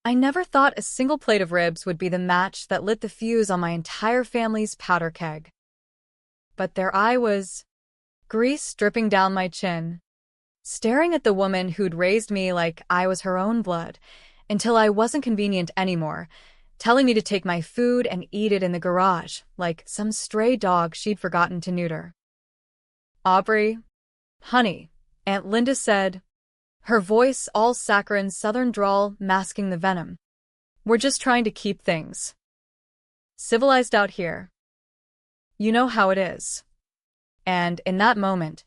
I never thought a single plate of ribs would be the match that lit the fuse on my entire family's powder keg. But there I was, grease dripping down my chin, staring at the woman who'd raised me like I was her own blood, until I wasn't convenient anymore, telling me to take my food and eat it in the garage, like some stray dog she'd forgotten to neuter. "Aubrey, honey," Aunt Linda said, her voice all saccharine southern drawl masking the venom. "We're just trying to keep things civilized out here. You know how it is." And in that moment,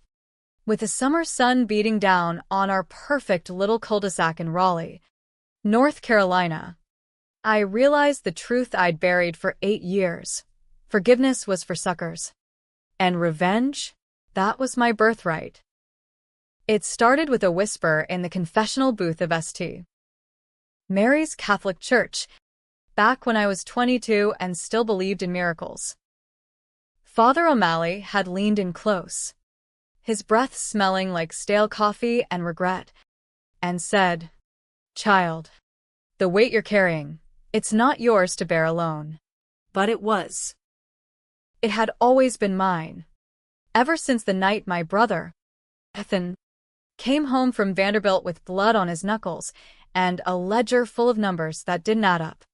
with the summer sun beating down on our perfect little cul-de-sac in Raleigh, North Carolina, I realized the truth I'd buried for 8 years. Forgiveness was for suckers. And revenge? That was my birthright. It started with a whisper in the confessional booth of St. Mary's Catholic Church, back when I was 22 and still believed in miracles. Father O'Malley had leaned in close, his breath smelling like stale coffee and regret, and said, "Child, the weight you're carrying, it's not yours to bear alone." But it was. It had always been mine, ever since the night my brother, Ethan, came home from Vanderbilt with blood on his knuckles and a ledger full of numbers that didn't add up.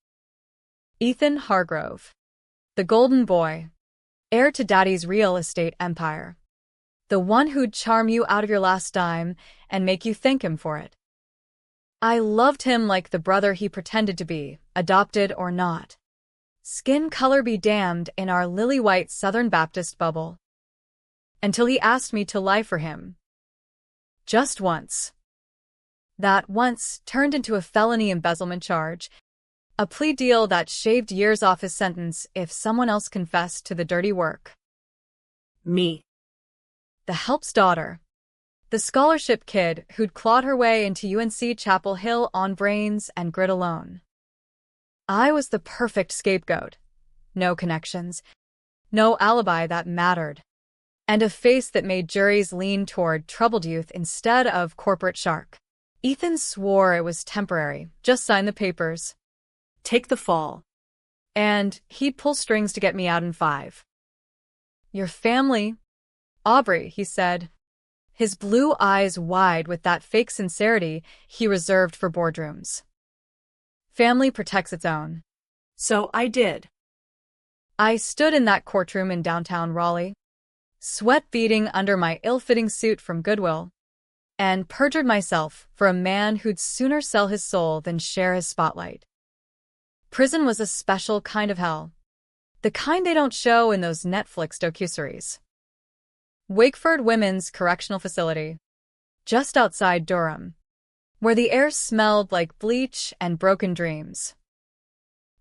Ethan Hargrove, the golden boy, heir to Daddy's real estate empire, the one who'd charm you out of your last dime and make you thank him for it. I loved him like the brother he pretended to be, adopted or not. Skin color be damned in our lily-white Southern Baptist bubble. Until he asked me to lie for him. Just once. That once turned into a felony embezzlement charge, a plea deal that shaved years off his sentence if someone else confessed to the dirty work. Me. The help's daughter. The scholarship kid who'd clawed her way into UNC Chapel Hill on brains and grit alone. I was the perfect scapegoat. No connections. No alibi that mattered. And a face that made juries lean toward troubled youth instead of corporate shark. Ethan swore it was temporary, just sign the papers. Take the fall. And he'd pull strings to get me out in 5. "Your family, Aubrey," he said, his blue eyes wide with that fake sincerity he reserved for boardrooms. "Family protects its own." So I did. I stood in that courtroom in downtown Raleigh, sweat beading under my ill-fitting suit from Goodwill, and perjured myself for a man who'd sooner sell his soul than share his spotlight. Prison was a special kind of hell, the kind they don't show in those Netflix docuseries. Wakeford Women's Correctional Facility, just outside Durham, where the air smelled like bleach and broken dreams.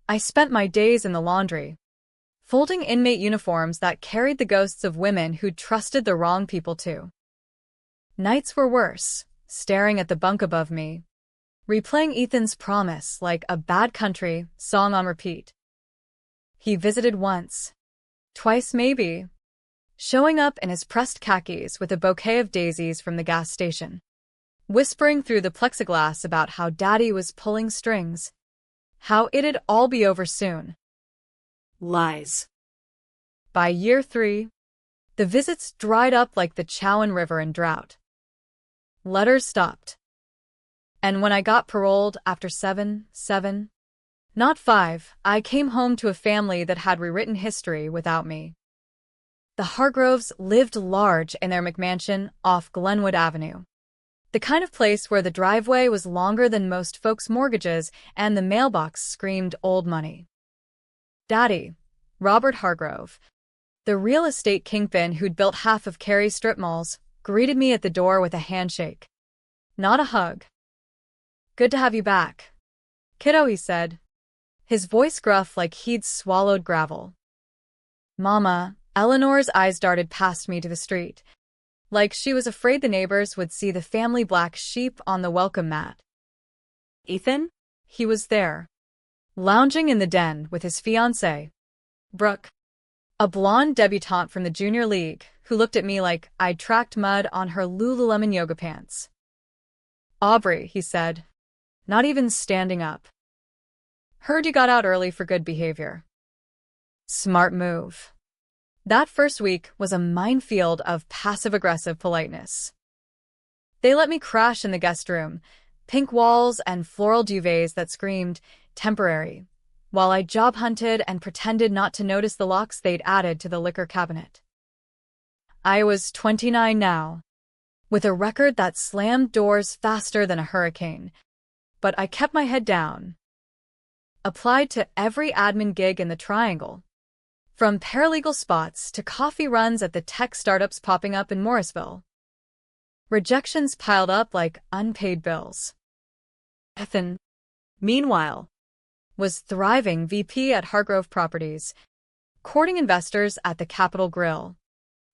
I spent my days in the laundry, folding inmate uniforms that carried the ghosts of women who'd trusted the wrong people too. Nights were worse, staring at the bunk above me, replaying Ethan's promise like a Bad Country song on repeat. He visited once, twice maybe, showing up in his pressed khakis with a bouquet of daisies from the gas station, whispering through the plexiglass about how Daddy was pulling strings, how it'd all be over soon. Lies. By year 3, the visits dried up like the Chowan River in drought. Letters stopped. And when I got paroled after 7, not 5, I came home to a family that had rewritten history without me. The Hargroves lived large in their McMansion off Glenwood Avenue. The kind of place where the driveway was longer than most folks' mortgages and the mailbox screamed old money. Daddy, Robert Hargrove, the real estate kingpin who'd built half of Cary's strip malls, greeted me at the door with a handshake. Not a hug. "Good to have you back, kiddo," he said, his voice gruff like he'd swallowed gravel. Mama, Eleanor's eyes darted past me to the street, like she was afraid the neighbors would see the family black sheep on the welcome mat. Ethan? He was there, lounging in the den with his fiancée, Brooke, a blonde debutante from the junior league who looked at me like I'd tracked mud on her Lululemon yoga pants. "Aubrey," he said, not even standing up, Heard you got out early for good behavior. Smart move. That first week was a minefield of passive-aggressive politeness. They let me crash in the guest room, pink walls and floral duvets that screamed, temporary, while I job hunted and pretended not to notice the locks they'd added to the liquor cabinet. I was 29 now, with a record that slammed doors faster than a hurricane, but I kept my head down. Applied to every admin gig in the Triangle, from paralegal spots to coffee runs at the tech startups popping up in Morrisville. Rejections piled up like unpaid bills. Ethan, meanwhile, was thriving VP at Hargrove Properties, courting investors at the Capitol Grill,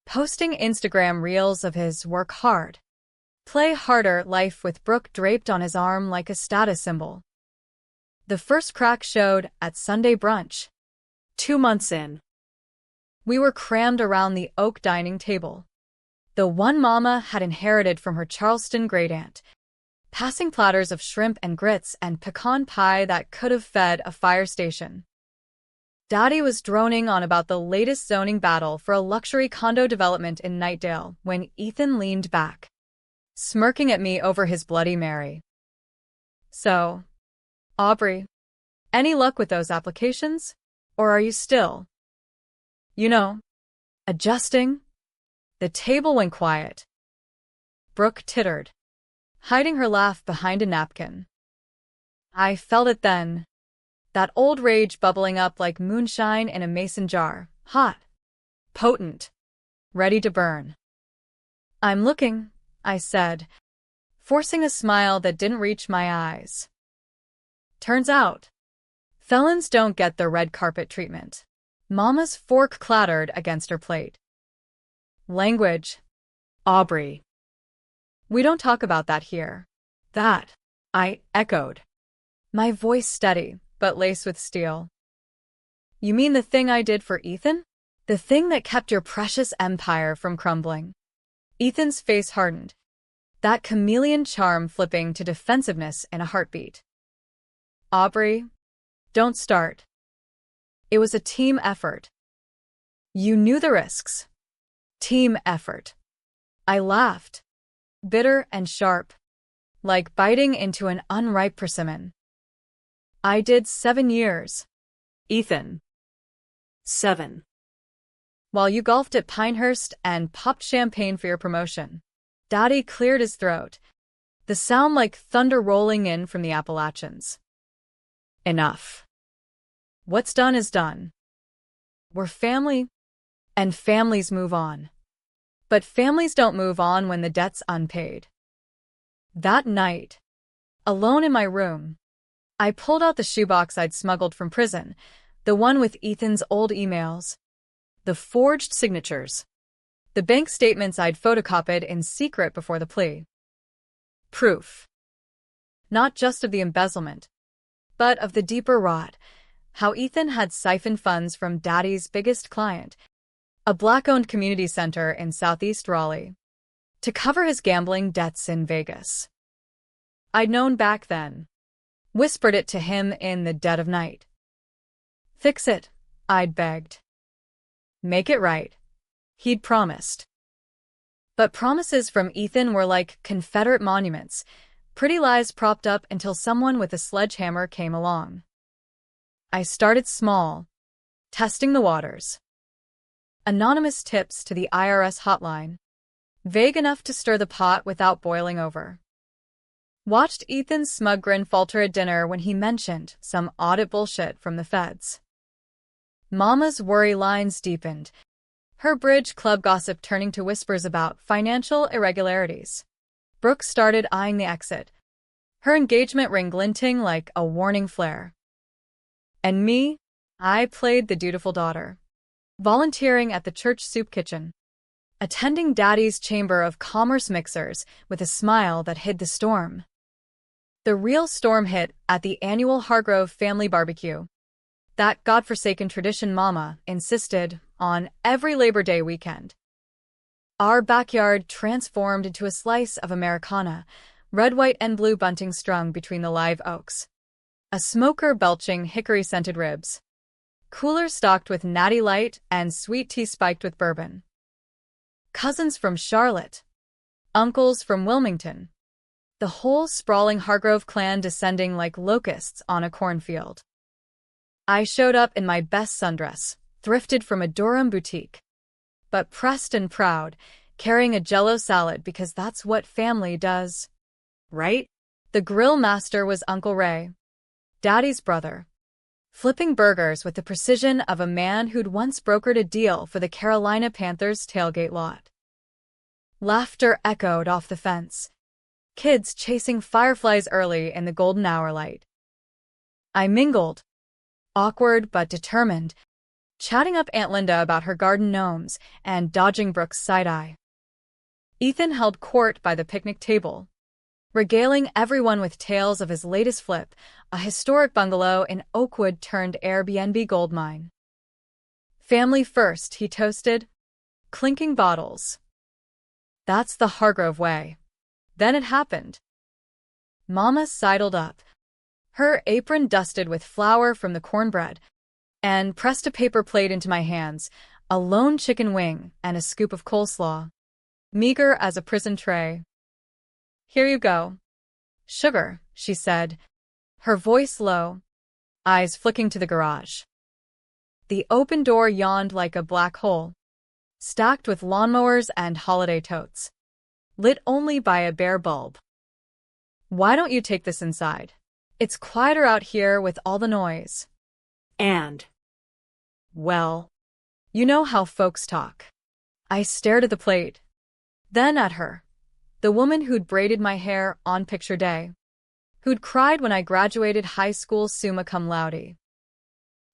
posting Instagram reels of his work hard, play harder life with Brooke draped on his arm like a status symbol. The first crack showed at Sunday brunch, 2 months in. We were crammed around the oak dining table, the one Mama had inherited from her Charleston great-aunt, passing platters of shrimp and grits and pecan pie that could have fed a fire station. Daddy was droning on about the latest zoning battle for a luxury condo development in Nightdale when Ethan leaned back, smirking at me over his Bloody Mary. So, Aubrey, any luck with those applications? Or are you still, adjusting? The table went quiet. Brooke tittered, hiding her laugh behind a napkin. I felt it then, that old rage bubbling up like moonshine in a mason jar, hot, potent, ready to burn. I'm looking, I said, forcing a smile that didn't reach my eyes. Turns out, felons don't get the red carpet treatment. Mama's fork clattered against her plate. Language, Aubrey. We don't talk about that here. That, I echoed, my voice steady, but laced with steel. You mean the thing I did for Ethan? The thing that kept your precious empire from crumbling? Ethan's face hardened, that chameleon charm flipping to defensiveness in a heartbeat. Aubrey, don't start. It was a team effort. You knew the risks. Team effort. I laughed, bitter and sharp, like biting into an unripe persimmon. I did 7 years. Ethan. 7. While you golfed at Pinehurst and popped champagne for your promotion. Daddy cleared his throat, the sound like thunder rolling in from the Appalachians. Enough. What's done is done. We're family, and families move on. But families don't move on when the debt's unpaid. That night, alone in my room, I pulled out the shoebox I'd smuggled from prison, the one with Ethan's old emails, the forged signatures, the bank statements I'd photocopied in secret before the plea. Proof. Not just of the embezzlement, but of the deeper rot, how Ethan had siphoned funds from Daddy's biggest client, a Black-owned community center in southeast Raleigh, to cover his gambling debts in Vegas. I'd known back then, whispered it to him in the dead of night. Fix it, I'd begged. Make it right, he'd promised. But promises from Ethan were like Confederate monuments, pretty lies propped up until someone with a sledgehammer came along. I started small, testing the waters. Anonymous tips to the IRS hotline, vague enough to stir the pot without boiling over. Watched Ethan's smug grin falter at dinner when he mentioned some audit bullshit from the feds. Mama's worry lines deepened, her bridge club gossip turning to whispers about financial irregularities. Brooke started eyeing the exit, her engagement ring glinting like a warning flare. And me, I played the dutiful daughter, volunteering at the church soup kitchen, attending Daddy's Chamber of Commerce mixers with a smile that hid the storm. The real storm hit at the annual Hargrove family barbecue, that godforsaken tradition Mama insisted on every Labor Day weekend. Our backyard transformed into a slice of Americana, red, white, and blue bunting strung between the live oaks. A smoker belching hickory-scented ribs. Cooler stocked with natty light and sweet tea spiked with bourbon. Cousins from Charlotte. Uncles from Wilmington. The whole sprawling Hargrove clan descending like locusts on a cornfield. I showed up in my best sundress, thrifted from a Durham boutique. But pressed and proud, carrying a Jell-O salad because that's what family does. Right? The grill master was Uncle Ray, Daddy's brother, flipping burgers with the precision of a man who'd once brokered a deal for the Carolina Panthers tailgate lot. Laughter echoed off the fence. Kids chasing fireflies early in the golden hour light. I mingled, awkward but determined, chatting up Aunt Linda about her garden gnomes and dodging Brooke's side-eye. Ethan held court by the picnic table, regaling everyone with tales of his latest flip, a historic bungalow in Oakwood turned Airbnb goldmine. Family first, he toasted, clinking bottles. That's the Hargrove way. Then it happened. Mama sidled up, her apron dusted with flour from the cornbread, and pressed a paper plate into my hands, a lone chicken wing and a scoop of coleslaw, meager as a prison tray. Here you go. Sugar, she said, her voice low, eyes flicking to the garage. The open door yawned like a black hole, stacked with lawnmowers and holiday totes, lit only by a bare bulb. Why don't you take this inside? It's quieter out here with all the noise. And, well, you know how folks talk. I stared at the plate, then at her, the woman who'd braided my hair on picture day, who'd cried when I graduated high school summa cum laude.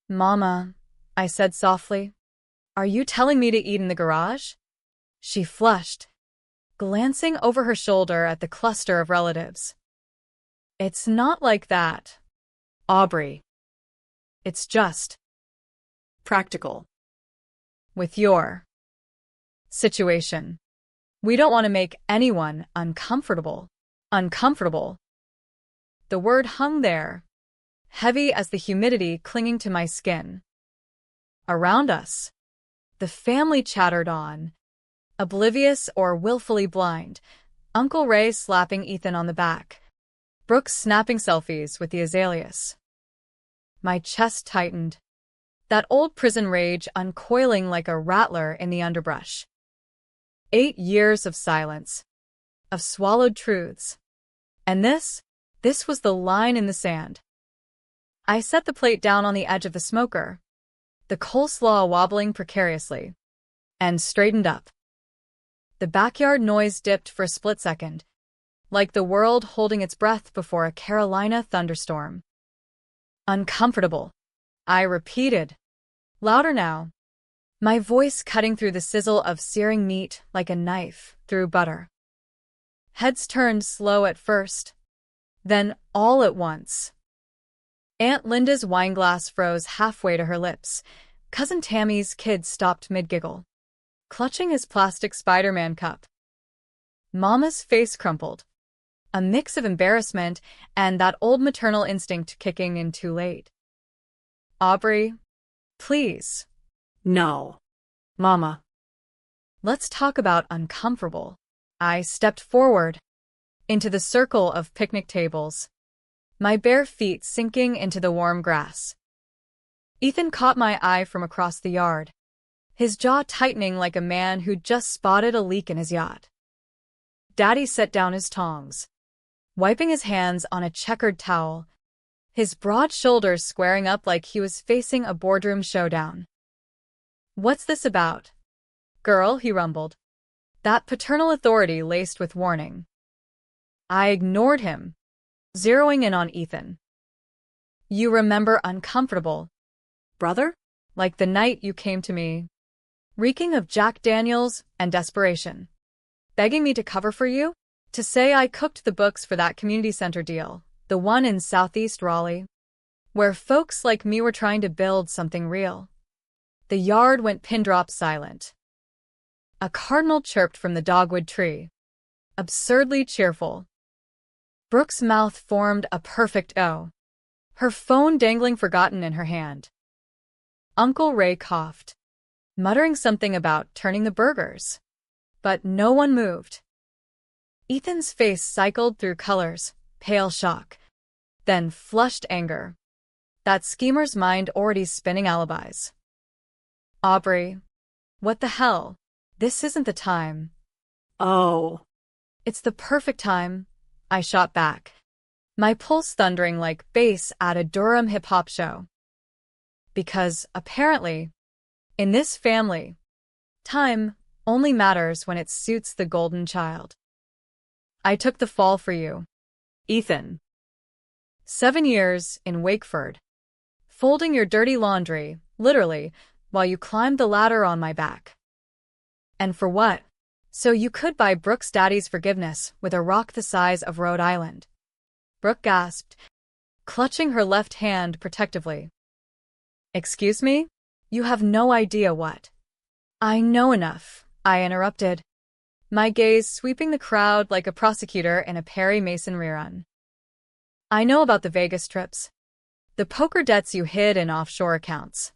Mama, I said softly, are you telling me to eat in the garage? She flushed, glancing over her shoulder at the cluster of relatives. It's not like that, Aubrey. It's just practical. With your situation. We don't want to make anyone uncomfortable. Uncomfortable. The word hung there, heavy as the humidity clinging to my skin. Around us, the family chattered on, oblivious or willfully blind, Uncle Ray slapping Ethan on the back, Brooke snapping selfies with the azaleas. My chest tightened, that old prison rage uncoiling like a rattler in the underbrush. 8 years of silence, of swallowed truths. And this was the line in the sand. I set the plate down on the edge of the smoker, the coleslaw wobbling precariously, and straightened up. The backyard noise dipped for a split second, like the world holding its breath before a Carolina thunderstorm. Uncomfortable, I repeated, louder now, my voice cutting through the sizzle of searing meat like a knife through butter. Heads turned slow at first, then all at once. Aunt Linda's wineglass froze halfway to her lips. Cousin Tammy's kid stopped mid-giggle, clutching his plastic Spider-Man cup. Mama's face crumpled, a mix of embarrassment and that old maternal instinct kicking in too late. Aubrey, please. No. Mama. Let's talk about uncomfortable. I stepped forward, into the circle of picnic tables, my bare feet sinking into the warm grass. Ethan caught my eye from across the yard, his jaw tightening like a man who'd just spotted a leak in his yacht. Daddy set down his tongs, wiping his hands on a checkered towel, his broad shoulders squaring up like he was facing a boardroom showdown. What's this about? Girl, he rumbled, that paternal authority laced with warning. I ignored him, zeroing in on Ethan. You remember uncomfortable, Brother? like the night you came to me, reeking of Jack Daniels and desperation, begging me to cover for you, to say I cooked the books for that community center deal, the one in Southeast Raleigh, where folks like me were trying to build something real. The yard went pin-drop silent. A cardinal chirped from the dogwood tree, absurdly cheerful. Brooke's mouth formed a perfect O, her phone dangling forgotten in her hand. Uncle Ray coughed, muttering something about turning the burgers. But no one moved. Ethan's face cycled through colors, pale shock, then flushed anger. That schemer's mind already spinning alibis. Aubrey, what the hell? This isn't the time. Oh. It's the perfect time, I shot back, my pulse thundering like bass at a Durham hip-hop show. Because, apparently, in this family, time only matters when it suits the golden child. I took the fall for you, Ethan. 7 years in Wakeford, folding your dirty laundry, literally, while you climbed the ladder on my back. And for what? So you could buy Brooke's daddy's forgiveness with a rock the size of Rhode Island. Brooke gasped, clutching her left hand protectively. Excuse me? You have no idea what. I know enough, I interrupted, my gaze sweeping the crowd like a prosecutor in a Perry Mason rerun. I know about the Vegas trips, the poker debts you hid in offshore accounts.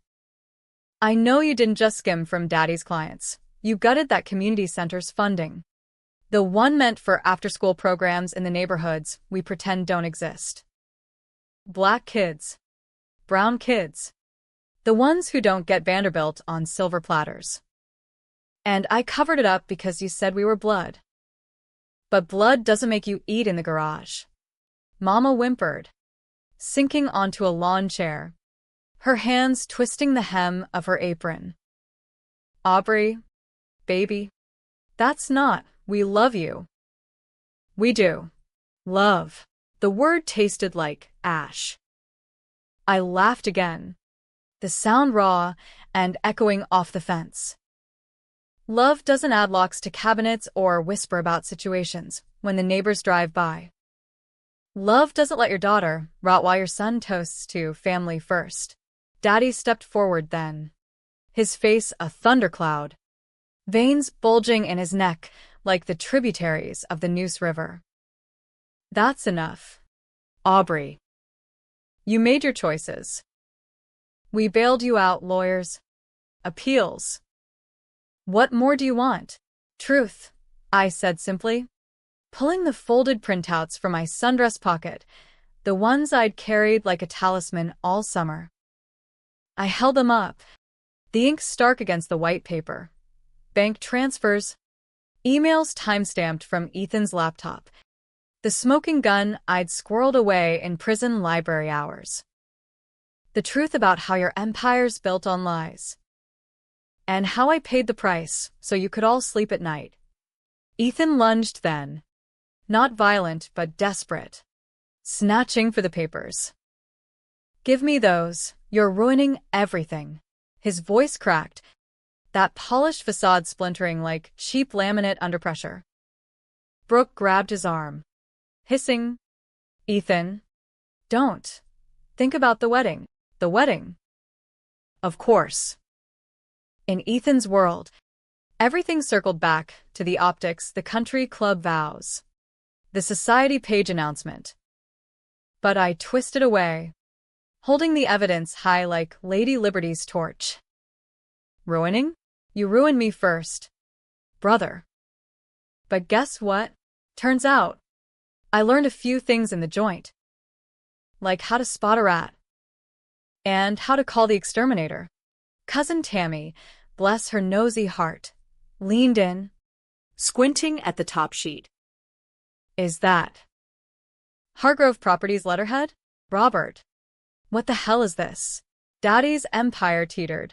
I know you didn't just skim from daddy's clients. You gutted that community center's funding. The one meant for after-school programs in the neighborhoods we pretend don't exist. Black kids. Brown kids. The ones who don't get Vanderbilt on silver platters. And I covered it up because you said we were blood. But blood doesn't make you eat in the garage. Mama whimpered, sinking onto a lawn chair, her hands twisting the hem of her apron. Aubrey, baby, that's not, we love you. We do. Love. The word tasted like ash. I laughed again, the sound raw and echoing off the fence. Love doesn't add locks to cabinets or whisper about situations when the neighbors drive by. Love doesn't let your daughter rot while your son toasts to family first. Daddy stepped forward then, his face a thundercloud, veins bulging in his neck like the tributaries of the Neuse River. That's enough, Aubrey. You made your choices. We bailed you out, lawyers. Appeals. What more do you want? Truth, I said simply, pulling the folded printouts from my sundress pocket, the ones I'd carried like a talisman all summer. I held them up, the ink stark against the white paper. Bank transfers, emails time-stamped from Ethan's laptop, the smoking gun I'd squirreled away in prison library hours. The truth about how your empire's built on lies. And how I paid the price so you could all sleep at night. Ethan lunged then, not violent but desperate, snatching for the papers. Give me those, you're ruining everything. His voice cracked, that polished facade splintering like cheap laminate under pressure. Brooke grabbed his arm, hissing, Ethan, don't. Think about the wedding. The wedding. Of course. In Ethan's world, everything circled back to the optics, the country club vows, the society page announcement. But I twisted away, holding the evidence high like Lady Liberty's torch. Ruining? You ruined me first, brother. But guess what? Turns out, I learned a few things in the joint. Like how to spot a rat. And how to call the exterminator. Cousin Tammy, bless her nosy heart, leaned in, Squinting at the top sheet. Is that Hargrove Properties letterhead? Robert. What the hell is this? Daddy's empire teetered.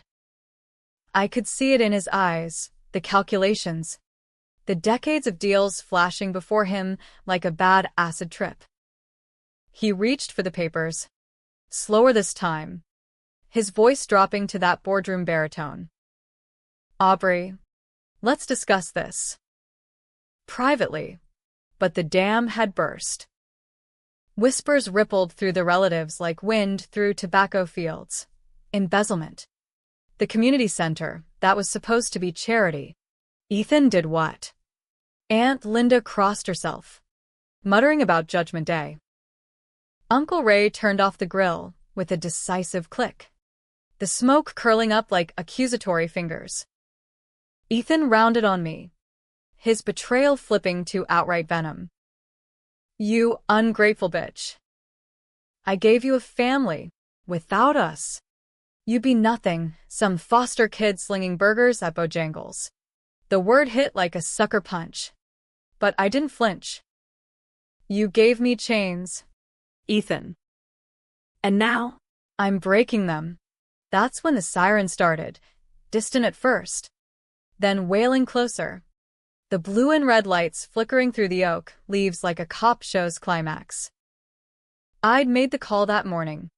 I could see it in his eyes, the calculations, the decades of deals flashing before him like a bad acid trip. He reached for the papers, slower this time, his voice dropping to that boardroom baritone. Aubrey, let's discuss this. Privately, but the dam had burst. Whispers rippled through the relatives like wind through tobacco fields. Embezzlement. The community center, that was supposed to be charity. Ethan did what? Aunt Linda crossed herself, muttering about Judgment Day. Uncle Ray turned off the grill with a decisive click, the smoke curling up like accusatory fingers. Ethan rounded on me, his betrayal flipping to outright venom. You ungrateful bitch. I gave you a family. Without us, you'd be nothing, some foster kid slinging burgers at Bojangles. The word hit like a sucker punch. But I didn't flinch. You gave me chains, Ethan. And now? I'm breaking them. That's when the siren started, distant at first, then wailing closer. The blue and red lights flickering through the oak leaves like a cop show's climax. I'd made the call that morning,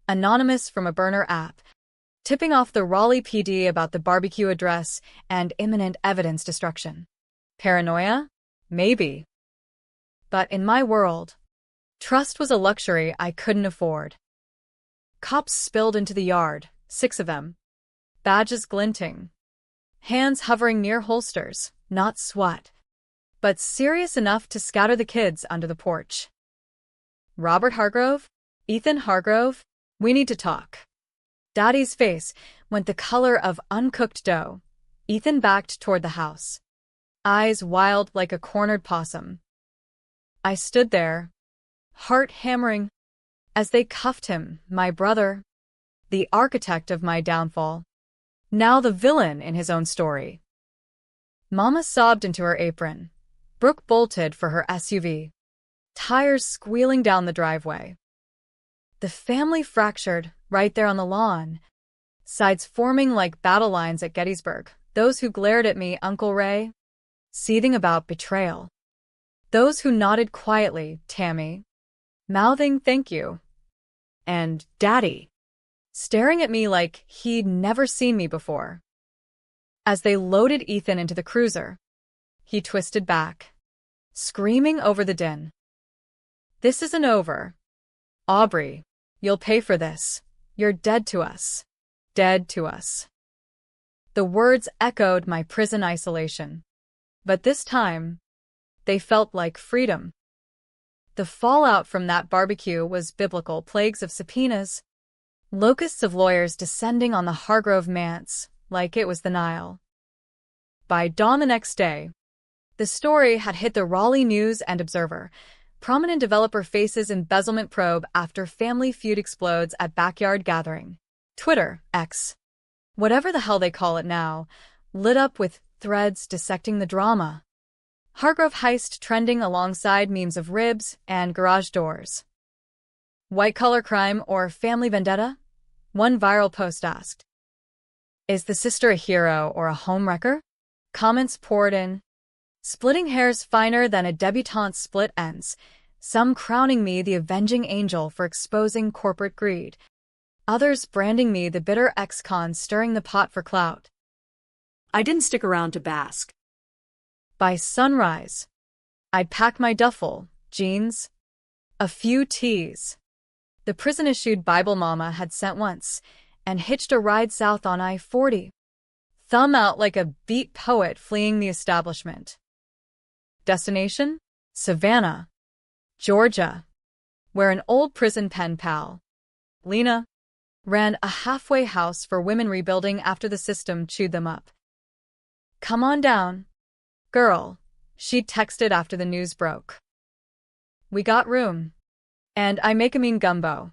anonymous from a burner app, tipping off the Raleigh PD about the barbecue address and imminent evidence destruction. Paranoia? Maybe. But in my world, trust was a luxury I couldn't afford. Cops spilled into the yard, 6 of them, badges glinting, hands hovering near holsters, not SWAT, but serious enough to scatter the kids under the porch. Robert Hargrove? Ethan Hargrove? We need to talk. Daddy's face went the color of uncooked dough. Ethan backed toward the house, eyes wild like a cornered possum. I stood there, heart hammering, as they cuffed him, my brother, the architect of my downfall, now the villain in his own story. Mama sobbed into her apron. Brooke bolted for her SUV, tires squealing down the driveway. The family fractured right there on the lawn, sides forming like battle lines at Gettysburg. Those who glared at me, Uncle Ray, seething about betrayal. Those who nodded quietly, Tammy, mouthing thank you, and Daddy, staring at me like he'd never seen me before. As they loaded Ethan into the cruiser, he twisted back, screaming over the din. This isn't over. Aubrey, you'll pay for this. You're dead to us. Dead to us. The words echoed my prison isolation. But this time, they felt like freedom. The fallout from that barbecue was biblical: plagues of subpoenas, locusts of lawyers descending on the Hargrove manse like it was the Nile. By dawn the next day, the story had hit the Raleigh News and Observer. Prominent developer faces embezzlement probe after family feud explodes at backyard gathering. Twitter, X, whatever the hell they call it now, lit up with threads dissecting the drama. Hargrove heist trending alongside memes of ribs and garage doors. White-collar crime or family vendetta? One viral post asked. Is the sister a hero or a homewrecker? Comments poured in, splitting hairs finer than a debutante's split ends, some crowning me the avenging angel for exposing corporate greed, others branding me the bitter ex-con stirring the pot for clout. I didn't stick around to bask. By sunrise, I'd pack my duffel, jeans, a few tees, the prison-issued Bible Mama had sent once, and hitched a ride south on I-40, thumb out like a beat poet fleeing the establishment. Destination? Savannah, Georgia, where an old prison pen pal, Lena, ran a halfway house for women rebuilding after the system chewed them up. Come on down, girl, she'd texted after the news broke. We got room. And I make a mean gumbo.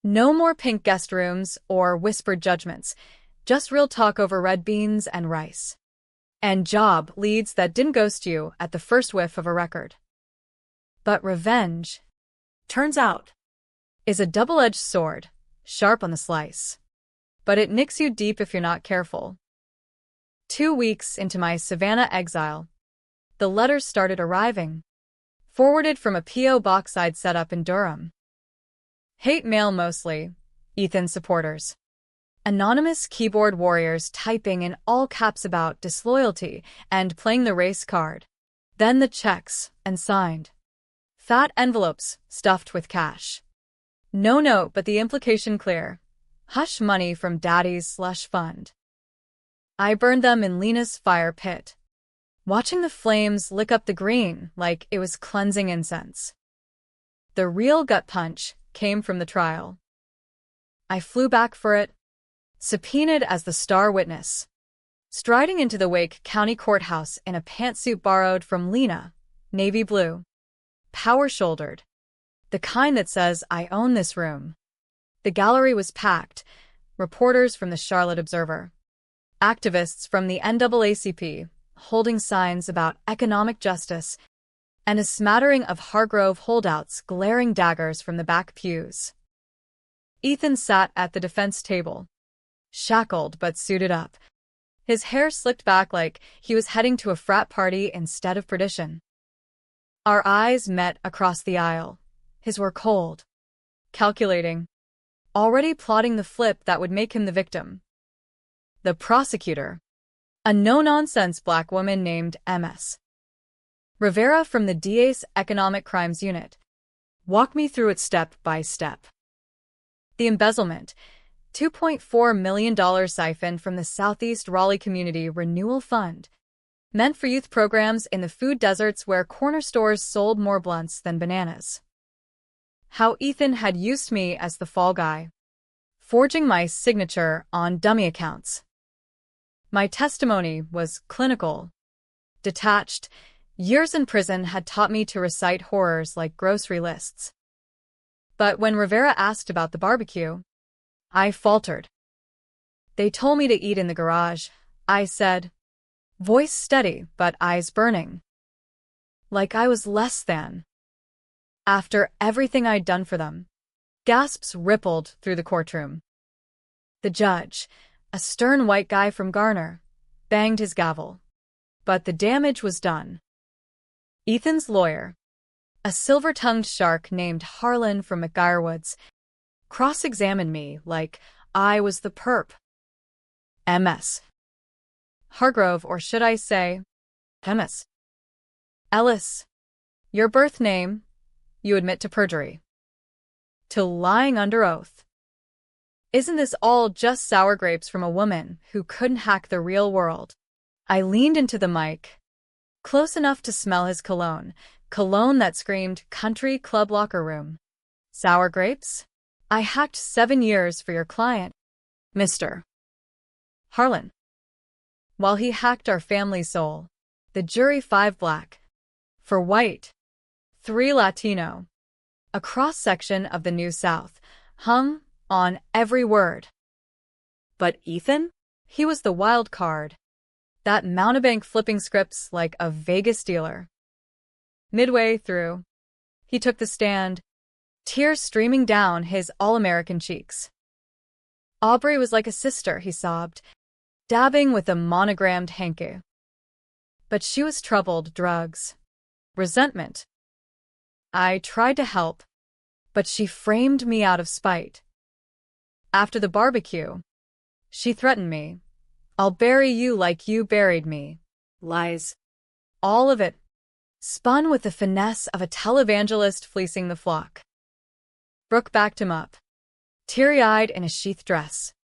No more pink guest rooms or whispered judgments, just real talk over red beans and rice. And job leads that didn't ghost you at the first whiff of a record. But revenge, turns out, is a double-edged sword, sharp on the slice. But it nicks you deep if you're not careful. 2 weeks into my Savannah exile, the letters started arriving, forwarded from a P.O. box I'd set up in Durham. Hate mail mostly, Ethan supporters. Anonymous keyboard warriors typing in all caps about disloyalty and playing the race card. Then the checks, and signed. Fat envelopes stuffed with cash. No note, but the implication clear. Hush money from Daddy's slush fund. I burned them in Lena's fire pit, watching the flames lick up the green like it was cleansing incense. The real gut punch came from the trial. I flew back for it, subpoenaed as the star witness. Striding into the Wake County Courthouse in a pantsuit borrowed from Lena, navy blue. Power-shouldered. The kind that says, I own this room. The gallery was packed. Reporters from the Charlotte Observer. Activists from the NAACP, holding signs about economic justice, and a smattering of Hargrove holdouts glaring daggers from the back pews. Ethan sat at the defense table, shackled but suited up, his hair slicked back like he was heading to a frat party instead of perdition. Our eyes met across the aisle. His were cold, calculating, already plotting the flip that would make him the victim. The prosecutor, a no-nonsense black woman named Ms. Rivera from the DA's Economic Crimes Unit, walked me through it step by step. The embezzlement, $2.4 million siphon from the Southeast Raleigh Community Renewal Fund, meant for youth programs in the food deserts where corner stores sold more blunts than bananas. How Ethan had used me as the fall guy, forging my signature on dummy accounts. My testimony was clinical, detached. Years in prison had taught me to recite horrors like grocery lists. But when Rivera asked about the barbecue, I faltered. They told me to eat in the garage, I said, voice steady but eyes burning. Like I was less than. After everything I'd done for them. Gasps rippled through the courtroom. The judge, a stern white guy from Garner, banged his gavel. But the damage was done. Ethan's lawyer, a silver-tongued shark named Harlan from McGuirewoods, cross-examined me like I was the perp. Ms. Hargrove, or should I say, Ms. Ellis, your birth name, you admit to perjury. To lying under oath. Isn't this all just sour grapes from a woman who couldn't hack the real world? I leaned into the mic, close enough to smell his cologne that screamed country club locker room. Sour grapes? I hacked 7 years for your client, Mr. Harlan. While he hacked our family soul, the jury 5 black, 4 white, 3 Latino, a cross-section of the New South, hung on every word. But Ethan? He was the wild card. That mountebank flipping scripts like a Vegas dealer. Midway through, he took the stand, tears streaming down his all-American cheeks. Aubrey was like a sister, he sobbed, dabbing with a monogrammed hanky. But she was troubled, drugs, resentment. I tried to help, but she framed me out of spite. After the barbecue, she threatened me. I'll bury you like you buried me. Lies. All of it. Spun with the finesse of a televangelist fleecing the flock. Brooke backed him up, teary-eyed in a sheath dress,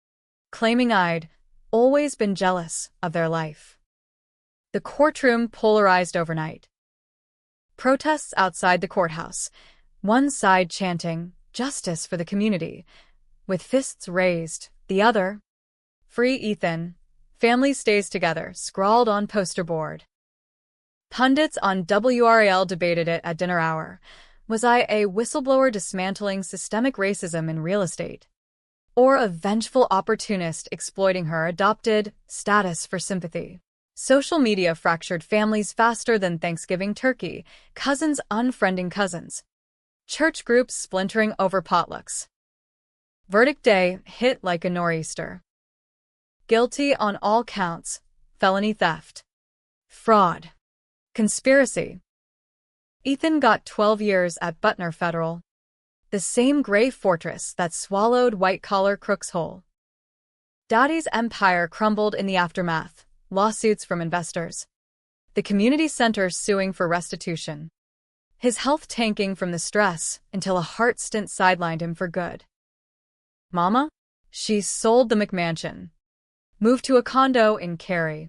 claiming I'd always been jealous of their life. The courtroom polarized overnight. Protests outside the courthouse, one side chanting, justice for the community, with fists raised, the other, free Ethan, family stays together, scrawled on poster board. Pundits on WRAL debated it at dinner hour. Was I a whistleblower dismantling systemic racism in real estate? Or a vengeful opportunist exploiting her adopted status for sympathy? Social media fractured families faster than Thanksgiving turkey, cousins unfriending cousins, church groups splintering over potlucks. Verdict day hit like a nor'easter. Guilty on all counts, felony theft, fraud, conspiracy. Ethan got 12 years at Butner Federal, the same gray fortress that swallowed white-collar crooks whole. Daddy's empire crumbled in the aftermath, lawsuits from investors, the community center suing for restitution, his health tanking from the stress until a heart stint sidelined him for good. Mama? She sold the McMansion, moved to a condo in Cary,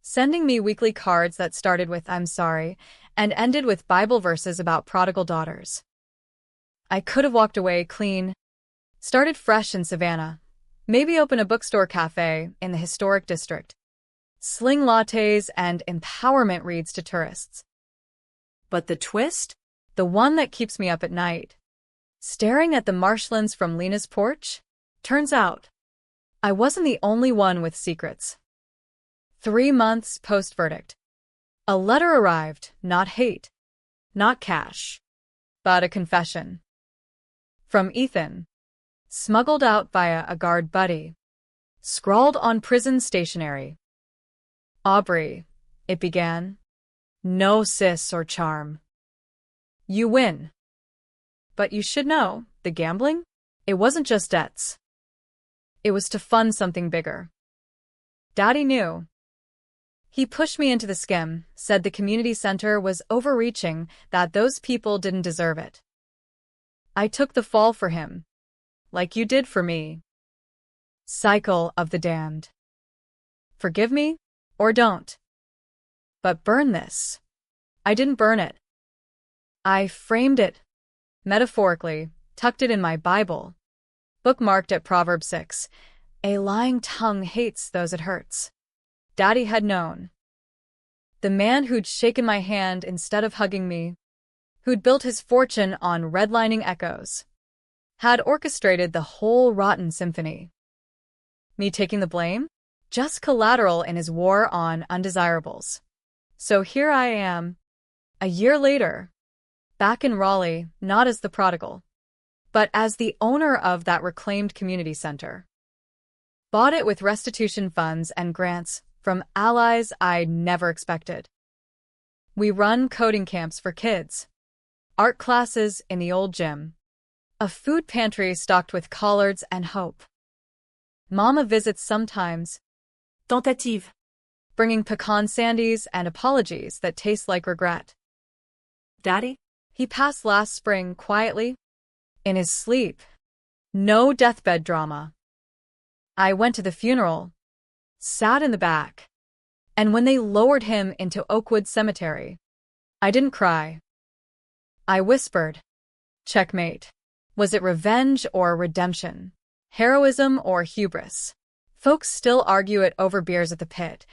sending me weekly cards that started with "I'm sorry" and ended with Bible verses about prodigal daughters. I could have walked away clean, started fresh in Savannah, maybe open a bookstore cafe in the historic district, sling lattes and empowerment reads to tourists. But the twist? The one that keeps me up at night, staring at the marshlands from Lena's porch? Turns out, I wasn't the only one with secrets. 3 months post-verdict. A letter arrived, not hate, not cash, but a confession. From Ethan, smuggled out via a guard buddy, scrawled on prison stationery. Aubrey, it began. No sis or charm. You win. But you should know, the gambling? It wasn't just debts. It was to fund something bigger. Daddy knew. He pushed me into the skim, said the community center was overreaching, that those people didn't deserve it. I took the fall for him, like you did for me. Cycle of the damned. Forgive me, or don't. But burn this. I didn't burn it. I framed it, metaphorically, tucked it in my Bible, bookmarked at Proverbs 6. A lying tongue hates those it hurts. Daddy had known. The man who'd shaken my hand instead of hugging me, who'd built his fortune on redlining echoes, had orchestrated the whole rotten symphony. Me taking the blame? Just collateral in his war on undesirables. So here I am, a year later, back in Raleigh, not as the prodigal, but as the owner of that reclaimed community center. Bought it with restitution funds and grants from allies I'd never expected. We run coding camps for kids, art classes in the old gym, a food pantry stocked with collards and hope. Mama visits sometimes, Tentative. bringing pecan sandies and apologies that taste like regret. Daddy? He passed last spring quietly, in his sleep. No deathbed drama. I went to the funeral, sat in the back, and when they lowered him into Oakwood Cemetery, I didn't cry. I whispered, checkmate. Was it revenge or redemption? Heroism or hubris? Folks still argue it over beers at the pit.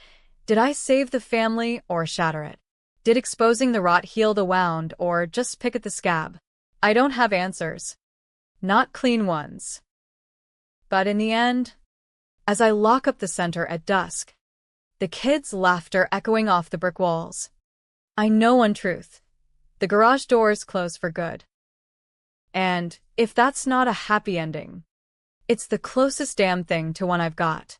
Did I save the family or shatter it? Did exposing the rot heal the wound or just pick at the scab? I don't have answers. Not clean ones. But in the end, as I lock up the center at dusk, the kids' laughter echoing off the brick walls, I know one truth. The garage doors close for good. And if that's not a happy ending, it's the closest damn thing to one I've got.